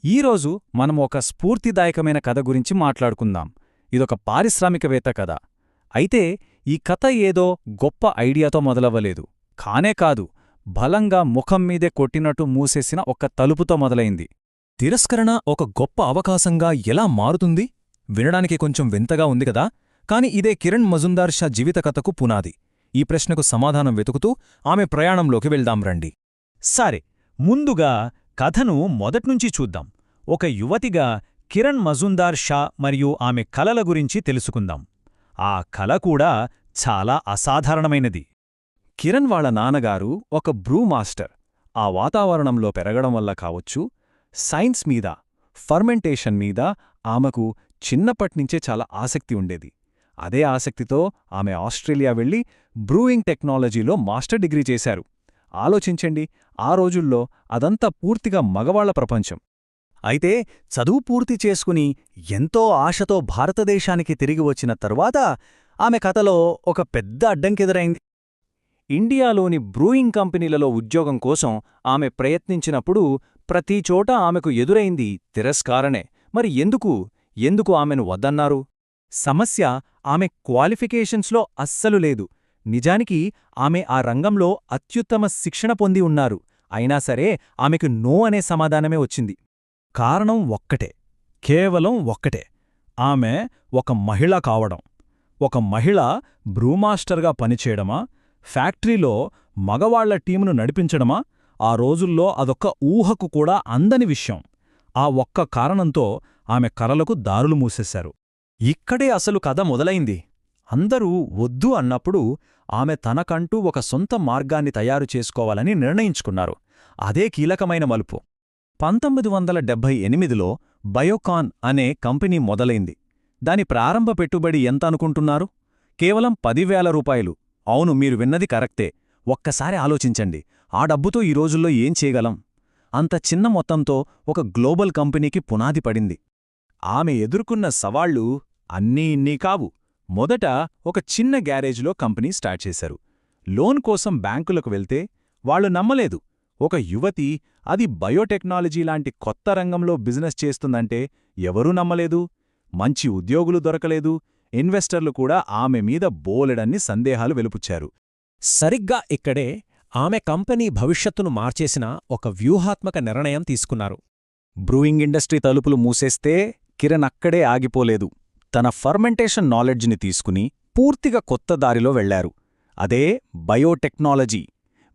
ఈరోజు మనం ఒక స్ఫూర్తిదాయకమైన కథ గురించి మాట్లాడుకుందాం. ఇదొక పారిశ్రామికవేత్త కథ. అయితే ఈ కథ ఏదో గొప్ప ఐడియాతో మొదలవ్వలేదు. కానే కాదు, బలంగా ముఖం మీదే కొట్టినట్టు మూసేసిన ఒక తలుపుతో మొదలైంది. తిరస్కరణ ఒక గొప్ప అవకాశంగా ఎలా మారుతుంది? వినడానికి కొంచెం వింతగా ఉంది కదా, కాని ఇదే కిరణ్ మజుందార్ షా జీవిత కథకు పునాది. ఈ ప్రశ్నకు సమాధానం వెతుకుతూ ఆమె ప్రయాణంలోకి వెళ్దాం రండి. సరే, ముందుగా కథను మొదట్నుంచి చూద్దాం. ఒక యువతిగా కిరణ్ మజుందార్ షా మరియు ఆమె కలల గురించి తెలుసుకుందాం. ఆ కల కూడా చాలా అసాధారణమైనది. కిరణ్ వాళ్ళ నాన్నగారు ఒక బ్రూ మాస్టర్. ఆ వాతావరణంలో పెరగడం వల్ల కావచ్చు, సైన్స్ మీద, ఫర్మెంటేషన్ మీద ఆమెకు చిన్నప్పట్నించే చాలా ఆసక్తి ఉండేది. అదే ఆసక్తితో ఆమె ఆస్ట్రేలియా వెళ్లి బ్రూయింగ్ టెక్నాలజీలో మాస్టర్ డిగ్రీ చేశారు. ఆలోచించండి, ఆ రోజుల్లో అదంతా పూర్తిగా మగవాళ్ల ప్రపంచం. అయితే చదువు పూర్తి చేసుకుని ఎంతో ఆశతో భారతదేశానికి తిరిగి వచ్చిన తరువాత ఆమె కథలో ఒక పెద్ద అడ్డంకెదురైంది. ఇండియాలోని బ్రూయింగ్ కంపెనీలలో ఉద్యోగం కోసం ఆమె ప్రయత్నించినప్పుడు ప్రతిచోటా ఆమెకు ఎదురైంది తిరస్కారనే. మరి ఎందుకు ఆమెను వద్దన్నారు? సమస్య ఆమె క్వాలిఫికేషన్స్లో అస్సలు లేదు. నిజానికి ఆమె ఆ రంగంలో అత్యుత్తమ శిక్షణ పొంది ఉన్నారు. అయినా సరే ఆమెకు నో అనే సమాధానమే వచ్చింది. కారణం ఒక్కటే, కేవలం ఒక్కటే. ఆమె ఒక మహిళ కావడం. ఒక మహిళ బ్రూమాస్టర్గా పనిచేయడమా, ఫ్యాక్టరీలో మగవాళ్ల టీమును నడిపించడమా? ఆ రోజుల్లో అదొక్క ఊహకు కూడా అందని విషయం. ఆ ఒక్క కారణంతో ఆమె కలలకు దారులు మూసేశారు. ఇక్కడే అసలు కథ మొదలైంది. అందరూ వద్దు అన్నప్పుడు ఆమె తనకంటూ ఒక సొంత మార్గాన్ని తయారు చేసుకోవాలని నిర్ణయించుకున్నారు. అదే కీలకమైన మలుపు. 1978లో బయోకాన్ అనే కంపెనీ మొదలైంది. దాని ప్రారంభ పెట్టుబడి ఎంత అనుకుంటున్నారు? కేవలం 10,000 రూపాయలు. అవును, మీరు విన్నది కరెక్టే. ఒక్కసారి ఆలోచించండి, ఆ డబ్బుతో ఈ రోజుల్లో ఏం చేయగలం? అంత చిన్న మొత్తంతో ఒక గ్లోబల్ కంపెనీకి పునాది పడింది. ఆమె ఎదుర్కొన్న సవాళ్లు అన్నీ ఇన్నీ కావు. మొదట ఒక చిన్న గ్యారేజ్లో కంపెనీ స్టార్ట్ చేశారు. లోన్ కోసం బ్యాంకులకు వెళ్తే వాళ్లు నమ్మలేదు. ఒక యువతి, అది బయోటెక్నాలజీ లాంటి కొత్త రంగంలో బిజినెస్ చేస్తుందంటే ఎవరూ నమ్మలేదు. మంచి ఉద్యోగులు దొరకలేదు. ఇన్వెస్టర్లు కూడా ఆమె మీద బోలెడన్ని సందేహాలు వెలుపుచ్చారు. సరిగ్గా ఇక్కడే ఆమె కంపెనీ భవిష్యత్తును మార్చేసిన ఒక వ్యూహాత్మక నిర్ణయం తీసుకున్నారు. బ్రూయింగ్ ఇండస్ట్రీ తలుపులు మూసేస్తే కిరణ్ అక్కడే ఆగిపోలేదు. తన ఫర్మెంటేషన్ నాలెడ్జ్ని తీసుకుని పూర్తిగా కొత్త దారిలో వెళ్లారు. అదే బయోటెక్నాలజీ.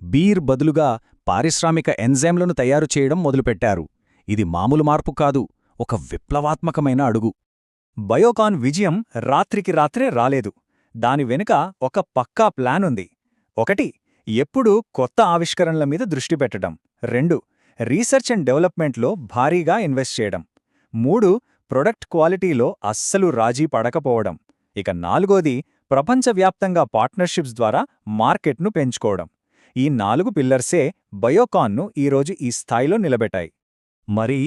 బీర్ బదులుగా పారిశ్రామిక ఎంజైమ్లను తయారు చేయడం మొదలుపెట్టారు. ఇది మామూలు మార్పు కాదు, ఒక విప్లవాత్మకమైన అడుగు. బయోకాన్ విజయం రాత్రికి రాత్రే రాలేదు. దాని వెనుక ఒక పక్కా ప్లానుంది. 1. ఎప్పుడూ కొత్త ఆవిష్కరణల మీద దృష్టి పెట్టడం. 2. రీసెర్చ్ అండ్ డెవలప్మెంట్లో భారీగా ఇన్వెస్ట్ చేయడం. 3. ప్రొడక్ట్ క్వాలిటీలో అస్సలు రాజీ పడకపోవడం. ఇక 4ది, ప్రపంచవ్యాప్తంగా పార్ట్నర్షిప్స్ ద్వారా మార్కెట్ను పెంచుకోవడం. ఈ 4 పిల్లర్సే బయోకాన్ను ఈరోజు ఈ స్థాయిలో నిలబెట్టాయి. మరి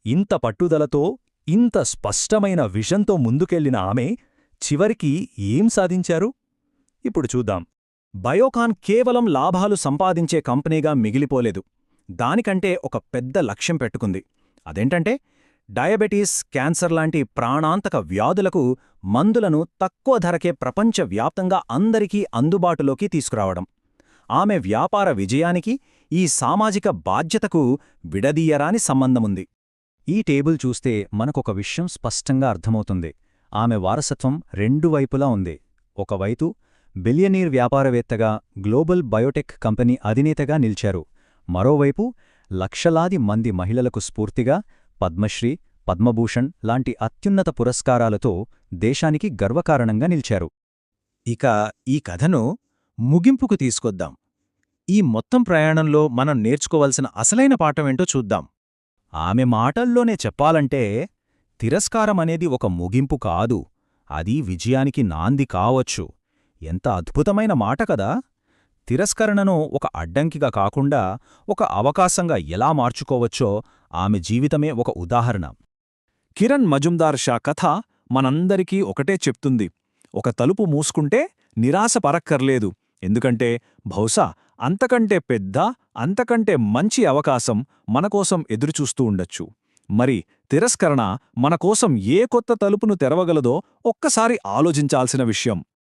ఇంత పట్టుదలతో, ఇంత స్పష్టమైన విజన్తో ముందుకెళ్లిన ఆమె చివరికి ఏం సాధించారు? ఇప్పుడు చూద్దాం. బయోకాన్ కేవలం లాభాలు సంపాదించే కంపెనీగా మిగిలిపోలేదు. దానికంటే ఒక పెద్ద లక్ష్యం పెట్టుకుంది. అదేంటంటే డయాబెటీస్, క్యాన్సర్ లాంటి ప్రాణాంతక వ్యాధులకు మందులను తక్కువ ధరకే ప్రపంచవ్యాప్తంగా అందరికీ అందుబాటులోకి తీసుకురావడం. ఆమె వ్యాపార విజయానికి ఈ సామాజిక బాధ్యతకు విడదీయరాని సంబంధముంది. ఈ టేబుల్ చూస్తే మనకొక విషయం స్పష్టంగా అర్థమవుతుంది. ఆమె వారసత్వం రెండు వైపులా ఉంది. ఒకవైపు బిలియనీర్ వ్యాపారవేత్తగా, గ్లోబల్ బయోటెక్ కంపెనీ అధినేతగా నిలిచారు. మరోవైపు లక్షలాది మంది మహిళలకు స్ఫూర్తిగా పద్మశ్రీ, పద్మభూషణ్ లాంటి అత్యున్నత పురస్కారాలతో దేశానికి గర్వకారణంగా నిలిచారు. ఇక ఈ కథను ముగింపుకు తీసుకొద్దాం. ఈ మొత్తం ప్రయాణంలో మనం నేర్చుకోవలసిన అసలైన పాఠమేంటో చూద్దాం. ఆమె మాటల్లోనే చెప్పాలంటే, తిరస్కారమనేది ఒక ముగింపు కాదు, అది విజయానికి నాంది కావచ్చు. ఎంత అద్భుతమైన మాట కదా! తిరస్కరణను ఒక అడ్డంకిగా కాకుండా ఒక అవకాశంగా ఎలా మార్చుకోవచ్చో ఆమె జీవితమే ఒక ఉదాహరణ. కిరణ్ మజుందార్ షా కథ మనందరికీ ఒకటే చెప్తుంది. ఒక తలుపు మూసుకుంటే నిరాశ పరక్కర్లేదు. ఎందుకంటే బహుశా అంతకంటే పెద్ద, అంతకంటే మంచి అవకాశం మనకోసం ఎదురుచూస్తూ ఉండొచ్చు. మరి తిరస్కరణ మన కోసం ఏ కొత్త తలుపును తెరవగలదో ఒక్కసారి ఆలోచించాల్సిన విషయం.